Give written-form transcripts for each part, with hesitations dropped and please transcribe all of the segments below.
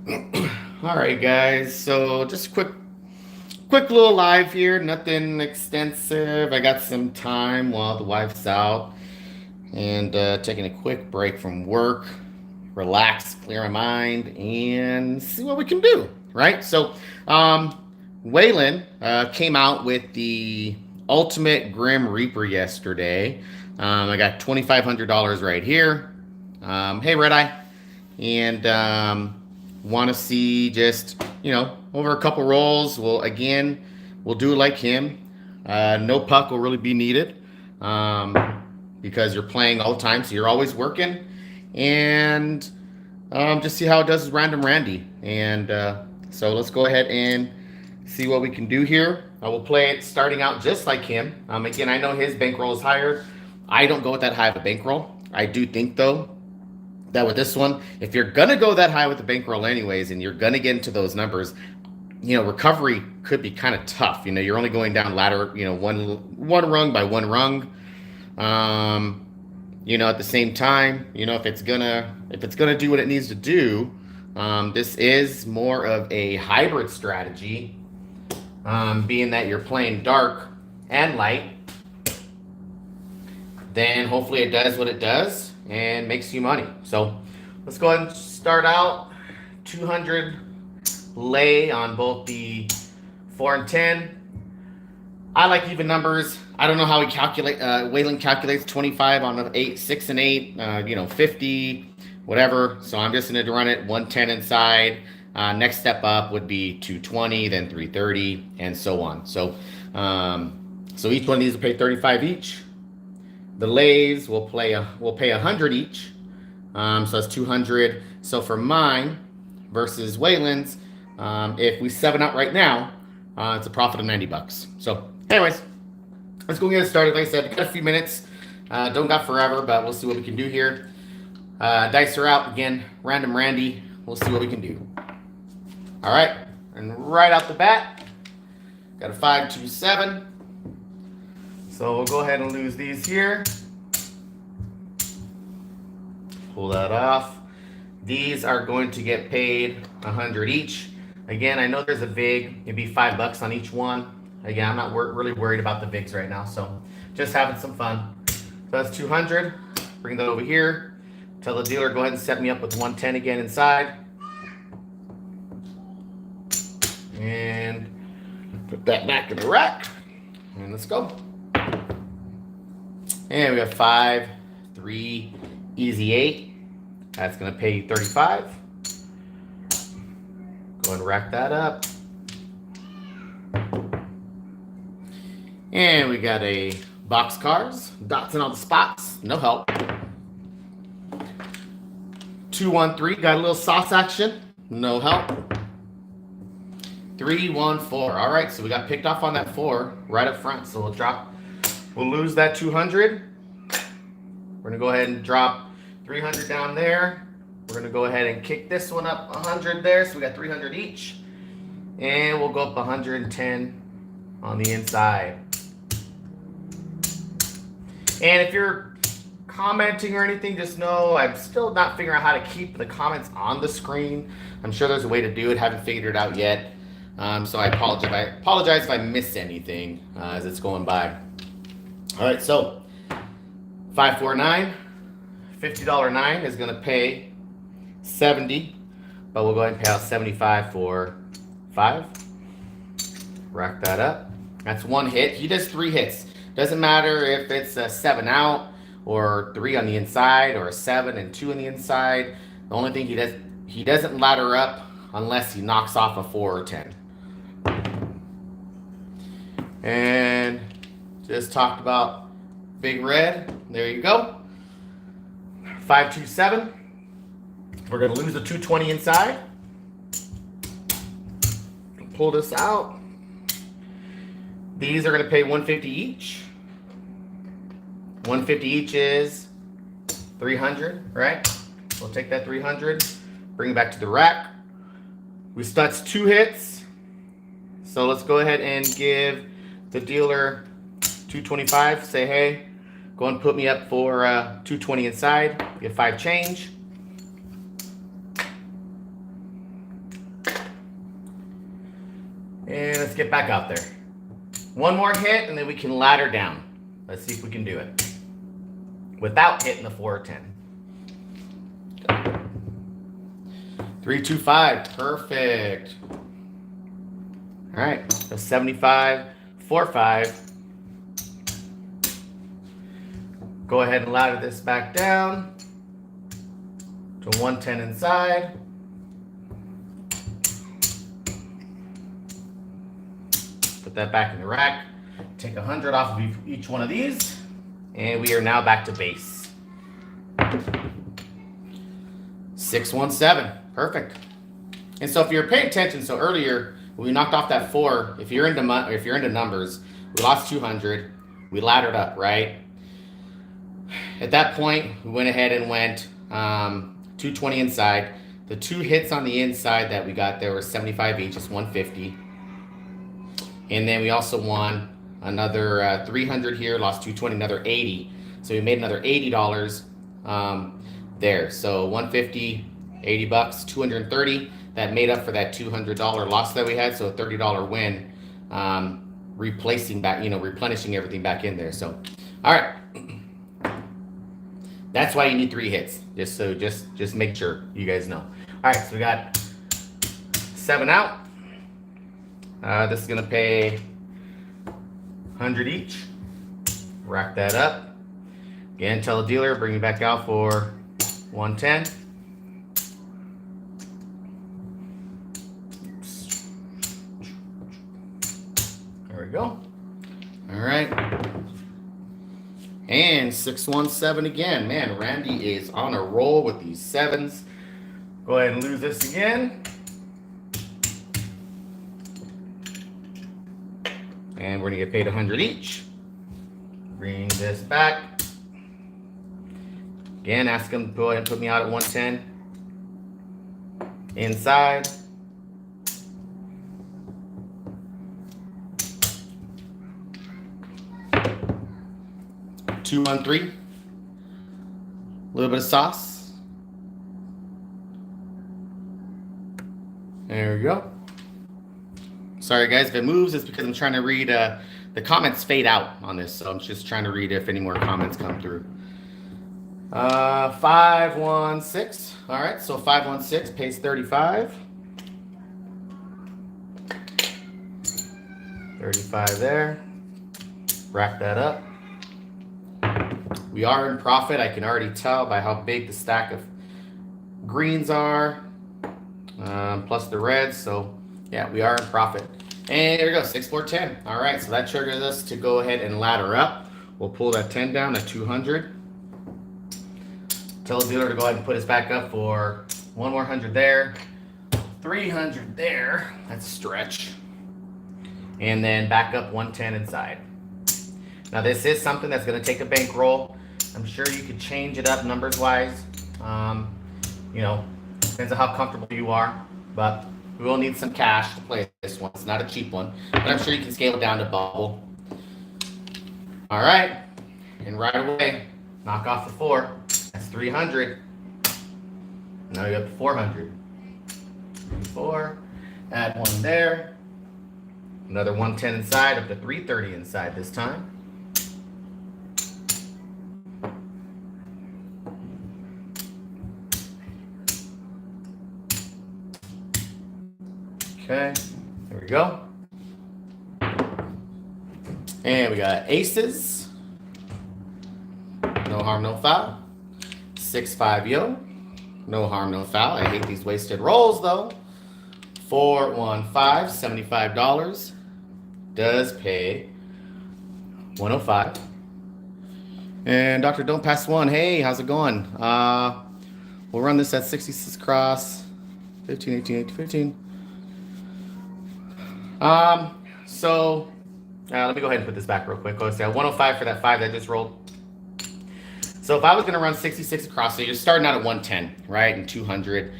All right, guys. So just quick little live here. Nothing extensive. I got some time while the wife's out, and taking a quick break from work, relax, clear my mind, and see what we can do. Right. So, Waylon came out with the Ultimate Grim Reaper yesterday. I got $2,500 right here. Hey, Red Eye. And want to see just over a couple rolls. We'll do it like him. No puck will really be needed because you're playing all the time, so you're always working. And just see how it does with Random Randy. And so let's go ahead and see what we can do here. I will play it starting out just like him. Again, I know his bankroll is higher. I don't go with that high of a bankroll. I do think though that with this one, if you're gonna go that high with the bankroll anyways, and you're gonna get into those numbers, recovery could be kind of tough. You're only going down ladder, one rung by one rung. At the same time, if it's gonna do what it needs to do, this is more of a hybrid strategy, being that you're playing dark and light. Then hopefully it does what it does and makes you money. So let's go ahead and start out 200 lay on both the 4 and 10. I like even numbers. I don't know how Waylon calculates 25 on the 8, 6 and 8, 50, whatever. So I'm just going to run it 110 inside. Next step up would be 220, then 330, and so on. So each one of these will pay 35 each. The lays will pay 100 each. So that's 200. So for mine versus Waylon's, if we 7 up right now, it's a profit of $90. So anyways, let's go get it started. Like I said, got a few minutes. Don't got forever, but we'll see what we can do here. Dice are out again. Random Randy. We'll see what we can do. All right, and right out the bat, got a 5, 2, 7. So we'll go ahead and lose these here. Pull that off. These are going to get paid 100 each. Again, I know there's a VIG. It'd be $5 on each one. Again, I'm not really worried about the VIGs right now, so just having some fun. So that's 200. Bring that over here. Tell the dealer, go ahead and set me up with 110 again inside. And put that back in the rack. And let's go. And we have 5, 3, easy 8. That's going to pay you 35. Go and rack that up. And we got a box cars, dots in all the spots, no help. 2, 1, 3, got a little sauce action, no help. 3, 1, 4. All right, so we got picked off on that 4 right up front. So we'll lose that 200. We're gonna go ahead and drop 300 down there. We're gonna go ahead and kick this one up 100 there. So we got 300 each. And we'll go up 110 on the inside. And if you're commenting or anything, just know I'm still not figuring out how to keep the comments on the screen. I'm sure there's a way to do it. Haven't figured it out yet. So I apologize if I miss anything as it's going by. All right, so 5, 4, 9. $50 9 is going to pay 70, but we'll go ahead and pay out 75 for 5. Rack that up. That's 1 hit. He does 3 hits. Doesn't matter if it's a 7 out or 3 on the inside or a 7 and 2 on the inside. The only thing he doesn't ladder up unless he knocks off a 4 or 10. And just talked about Big Red. There you go. 5, 2, 7. We're going to lose the 220 inside. Pull this out. These are going to pay 150 each. 150 each is 300, right? We'll take that 300, bring it back to the rack. That's 2 hits. So let's go ahead and give the dealer 225. Say, hey, go and put me up for 220 inside. Get 5 change. let's get back out there. One more hit, and then we can ladder down. Let's see if we can do it without hitting the 4 or 10. 3, 2, 5. Perfect. All right. So 75, 4, 5. Go ahead and ladder this back down to 110 inside. Put that back in the rack. Take 100 off of each one of these. And we are now back to base. 617. Perfect. And so if you're paying attention, so earlier when we knocked off that 4, if you're into numbers, we lost 200. We laddered up, right? At that point, we went ahead and went 220 inside. The 2 hits on the inside that we got there were 75 each. It's 150. And then we also won another 300 here, lost 220, another 80. So we made another $80 there. So 150, 80 bucks, 230. That made up for that $200 loss that we had. So a $30 win, replenishing everything back in there. So, all right. That's why you need 3 hits. Just make sure you guys know. All right, so we got 7 out. This is gonna pay 100 each. Rack that up. Again, tell the dealer, bring me back out for 110. There we go. All right. And 617 again. Man, Randy is on a roll with these 7s. Go ahead and lose this again. And we're gonna get paid 100 each. Bring this back. Again, ask him to go ahead and put me out at 110. Inside. Two on 3. A little bit of sauce. There we go. Sorry guys, if it moves, it's because I'm trying to read, the comments fade out on this, so I'm just trying to read if any more comments come through. 516. All right, so 516 pays 35. 35 there. Rack that up. We are in profit. I can already tell by how big the stack of greens are, plus the reds. So yeah, we are in profit. And there we go, 6, 4, 10. All right, so that triggers us to go ahead and ladder up. We'll pull that 10 down to 200. Tell the dealer to go ahead and put us back up for 1 more 100 there, 300 there. That's a stretch. And then back up 110 inside. Now this is something that's going to take a bankroll. I'm sure you could change it up numbers wise. Depends on how comfortable you are, but we will need some cash to play this one. It's not a cheap one, but I'm sure you can scale it down to bubble. All right, and right away, knock off the 4. That's 300. Now you have 400. 4. Add 1 there. Another 110 inside, up to 330 inside this time. Okay, there we go. And we got aces. No harm, no foul. 6, 5, yo. No harm, no foul. I hate these wasted rolls though. 4, 1, 5, $75. Does pay 105. And Dr. Don't Pass 1. Hey, how's it going? We'll run this at 66 cross. 15, 18, 18, 15. Let me go ahead and put this back real quick. Go say 105 for that 5 that I just rolled. So if I was going to run 66 across, so you're starting out at 110, right? And 200.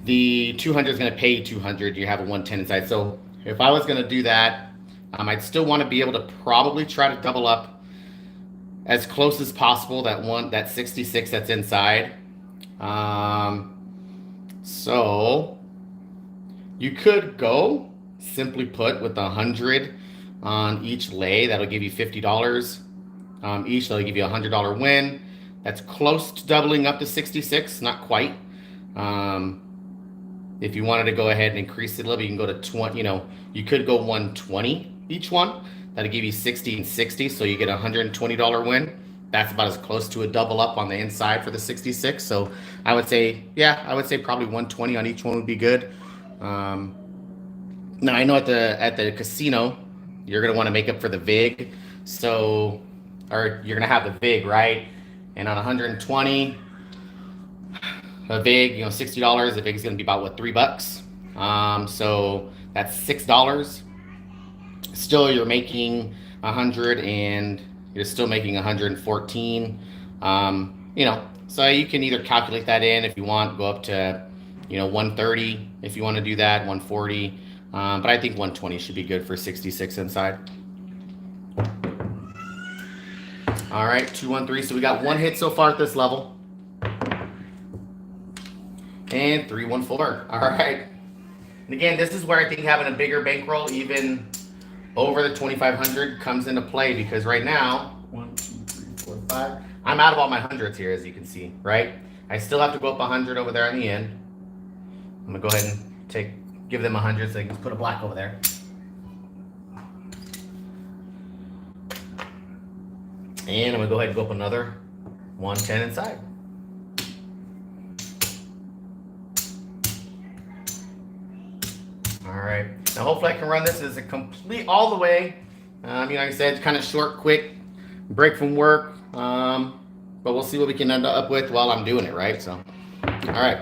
The 200 is going to pay you 200. You have a 110 inside. So if I was going to do that, I'd still want to be able to probably try to double up as close as possible that 66 that's inside. So you could go simply put, with 100 on each lay, that'll give you $50 each. That'll give you a $100 win. That's close to doubling up to 66, not quite. If you wanted to go ahead and increase it a little bit, you can go to 20, you could go 120 each one. That'll give you 60 and 60, so you get a $120 win. That's about as close to a double up on the inside for the 66. So I would say, probably 120 on each one would be good. Now I know at the casino, you're gonna want to make up for the vig, so or you're gonna have the vig, right? And on 120, a vig, $60, the vig is gonna be about what, $3. So that's $6. Still, you're making 100, and you're still making 114. So you can either calculate that in if you want, go up to 130 if you want to do that, 140. But I think 120 should be good for 66 inside. All right, 213. So we got one hit so far at this level. And 314. All right. And again, this is where I think having a bigger bankroll, even over the 2,500, comes into play, because right now, 1, 2, 3, 4, 5. I'm out of all my hundreds here, as you can see, right? I still have to go up 100 over there on the end. I'm gonna go ahead and give them 100 so they can just put a black over there. And I'm gonna go ahead and go up another 110 inside. All right. Now hopefully I can run this as a complete all the way. Like I said, it's kind of short, quick break from work. But we'll see what we can end up with while I'm doing it, right? So, all right.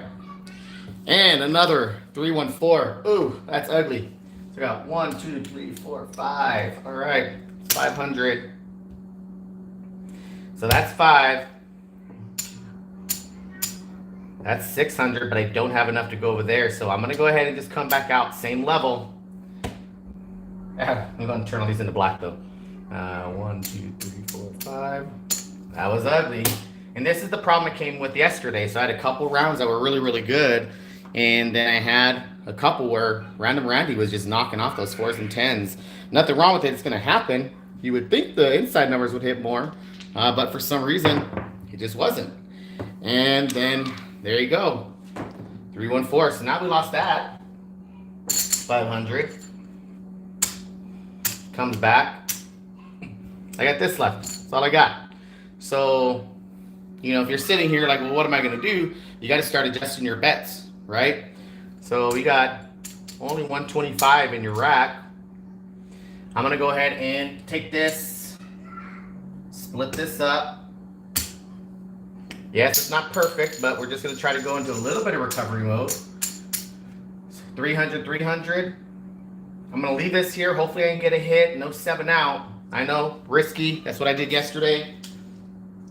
And another 314. Ooh, that's ugly. So I got 1, 2, 3, 4, 5. All right, 500. So that's 5. That's 600, but I don't have enough to go over there. So I'm gonna go ahead and just come back out, same level. I'm gonna turn all these into black though. 1, 2, 3, 4, 5. That was ugly. And this is the problem I came with yesterday. So I had a couple rounds that were really, really good. And then I had a couple where Random Randy was just knocking off those 4s and 10s. Nothing wrong with it. It's going to happen. You would think the inside numbers would hit more. But for some reason, it just wasn't. And then there you go. 314. So now we lost that. 500. Comes back. I got this left. That's all I got. So, if you're sitting here like, well, what am I going to do? You got to start adjusting your bets, right? So we got only 125 in your rack. I'm going to go ahead and take this, split this up. Yes, it's not perfect, but we're just going to try to go into a little bit of recovery mode. 300, 300. I'm going to leave this here. Hopefully I can get a hit. No 7 out. I know, risky. That's what I did yesterday.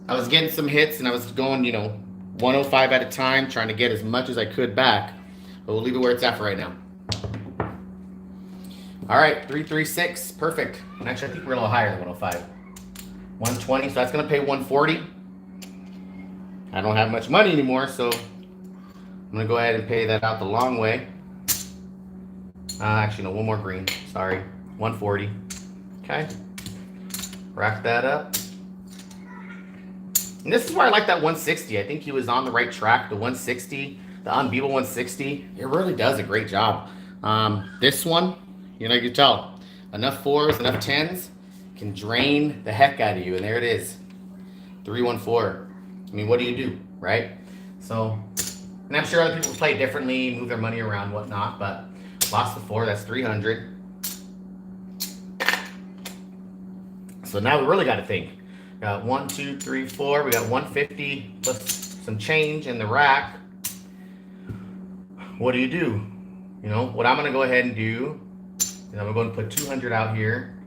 I was getting some hits, and I was going, 105 at a time, trying to get as much as I could back. But we'll leave it where it's at for right now. All right, 336, perfect. And actually, I think we're a little higher than 105. 120, so that's going to pay 140. I don't have much money anymore, so I'm going to go ahead and pay that out the long way. Actually, no, one more green. Sorry, 140. Okay, rack that up. And this is where I like that 160. I think he was on the right track. The 160, the unbeatable 160, it really does a great job. This one, you can tell, enough 4s, enough 10s can drain the heck out of you. And there it is, 314. I mean, what do you do, right? So, and I'm sure other people play differently, move their money around, whatnot, but lost the 4, that's 300. So now we really got to think. Got 1, 2, 3, 4. We got 150 plus some change in the rack. What do you do? What I'm going to go ahead and do is I'm going to put 200 out here.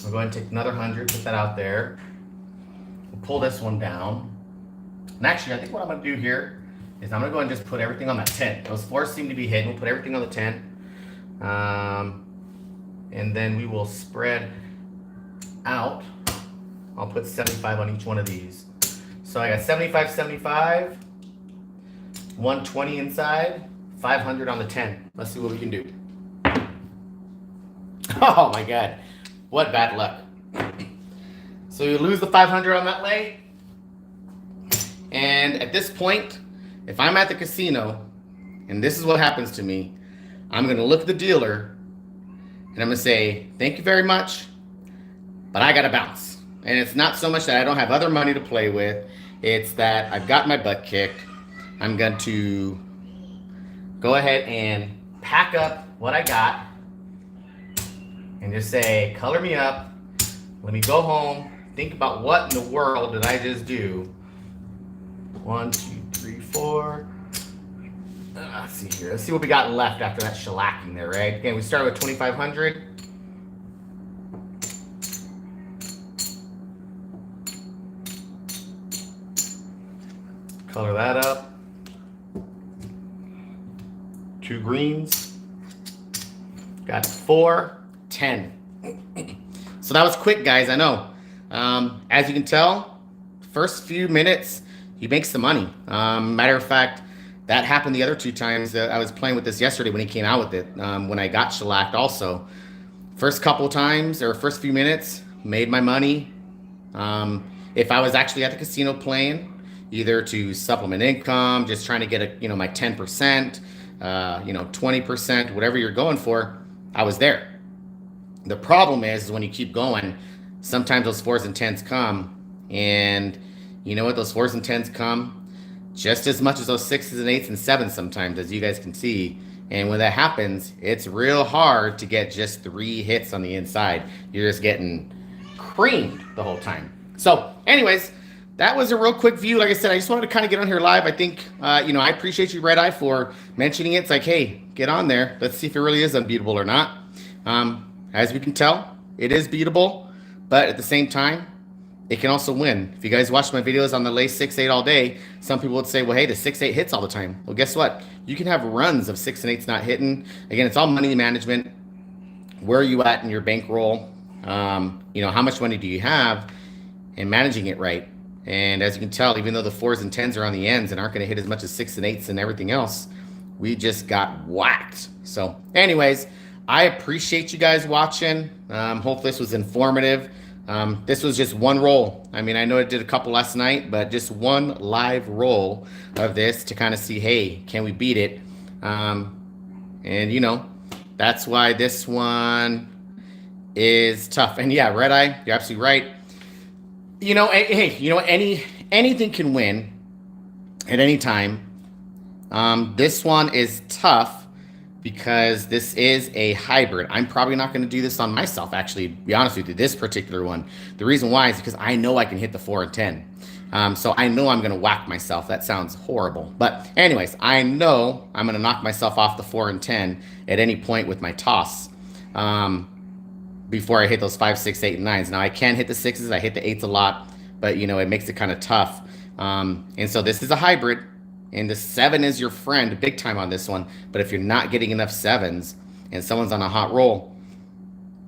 I'm going to take another 100, put that out there. We'll pull this one down. And actually, I think what I'm going to do here is I'm going to go and just put everything on that 10. Those 4s seem to be hidden. We'll put everything on the 10. And then we will spread out. I'll put 75 on each one of these. So I got 75, 75, 120 inside, 500 on the 10. Let's see what we can do. Oh my God. What bad luck. So you lose the 500 on that lay. And at this point, if I'm at the casino and this is what happens to me, I'm going to look at the dealer and I'm going to say, thank you very much, but I got to bounce. And it's not so much that I don't have other money to play with. It's that I've got my butt kicked. I'm going to go ahead and pack up what I got and just say, color me up. Let me go home. Think about what in the world did I just do. 1, 2, 3, 4. Let's see here. Let's see what we got left after that shellacking there, right? Again, we started with 2,500. Color that up. 2 greens. Got 4, 10. So that was quick, guys. I know. As you can tell, first few minutes, he makes the money. Matter of fact, that happened the other 2 times. I was playing with this yesterday when he came out with it. When I got shellacked also. First couple times, or first few minutes, made my money. If I was actually at the casino playing, either to supplement income, just trying to get my 10%, 20%, whatever you're going for, I was there. The problem is when you keep going, sometimes those 4s and 10s come, and you know what? Those 4s and 10s come just as much as those 6s and 8s and 7s sometimes, as you guys can see. And when that happens, it's real hard to get just 3 hits on the inside. You're just getting creamed the whole time. So anyways, that was a real quick view. Like I said, I just wanted to kind of get on here live. I think, I appreciate you, Red Eye, for mentioning it. It's like, hey, get on there. Let's see if it really is unbeatable or not. As we can tell, it is beatable, but at the same time, it can also win. If you guys watch my videos on the lay 6-8 all day, some people would say, well, hey, the 6-8 hits all the time. Well, guess what? You can have runs of 6 and 8s not hitting. Again, it's all money management. Where are you at in your bankroll? How much money do you have, and managing it right. And as you can tell, even though the 4s and 10s are on the ends and aren't going to hit as much as 6 and 8s and everything else, we just got whacked. So anyways, I appreciate you guys watching. Hope this was informative. This was just one roll. I mean, I know I did a couple last night, but just one live roll of this to kind of see, hey, can we beat it? That's why this one is tough. And yeah, Red Eye, you're absolutely right. Anything can win at any time. This one is tough because this is a hybrid. I'm probably not going to do this on myself, actually, to be honest with you, this particular one. The reason why is because I know I can hit the 4 and 10. So I know I'm going to whack myself. That sounds horrible. But anyways, I know I'm going to knock myself off the 4 and 10 at any point with my toss before I hit those 5, 6, 8, and 9s. Now, I can hit the 6s. I hit the 8s a lot, but, it makes it kind of tough. And so this is a hybrid. And the 7 is your friend big time on this one. But if you're not getting enough 7s and someone's on a hot roll,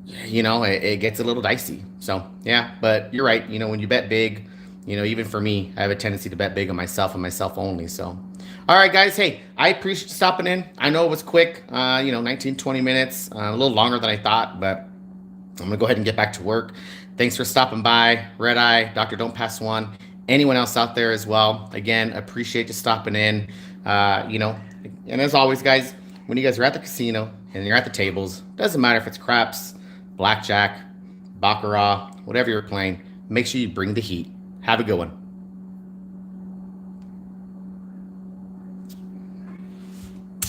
it gets a little dicey. So, yeah, but you're right. When you bet big, even for me, I have a tendency to bet big on myself and myself only. So, all right, guys. Hey, I appreciate you stopping in. I know it was quick, 19, 20 minutes, a little longer than I thought, but I'm going to go ahead and get back to work. Thanks for stopping by. Red Eye, Dr. Don't Pass One. Anyone else out there as well, again, appreciate you stopping in. And as always, guys, when you guys are at the casino and you're at the tables, doesn't matter if it's craps, blackjack, baccarat, whatever you're playing, make sure you bring the heat. Have a good one.